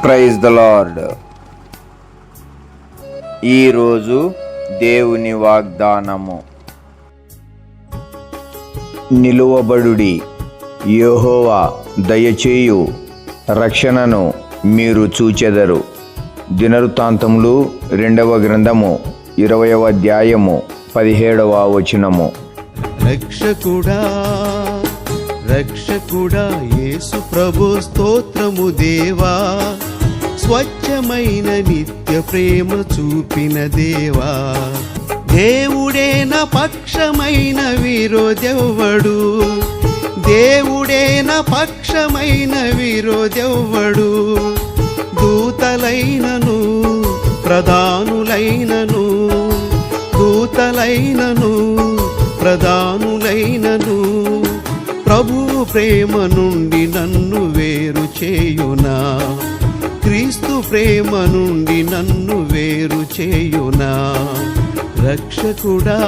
Praise the lord. ఈరోజు దేవుని వాగ్దానము. నిలువబడుడి, యెహోవా దయచేయు రక్షణను మీరు చూచెదరు. దినవృత్తాంతములు 2వ గ్రంథము 20వ అధ్యాయము 17వ వచనము. రక్షకుడా రక్షకుడా యేసు ప్రభు స్తోత్రము దేవా, స్వచ్ఛమైన నిత్య ప్రేమ చూపిన దేవా. దేవుడే నా పక్షమైన విరోధెవ్వడు, దేవుడే నా పక్షమైన విరోధెవ్వడు. దూతలైనను ప్రధానులైనను, దూతలైనను ప్రధానులైనను ప్రభు ప్రేమ నుండి నన్ను వేరు చేయునా, క్రీస్తు ప్రేమ నుండి నన్ను వేరు చేయునా. రక్షకుడా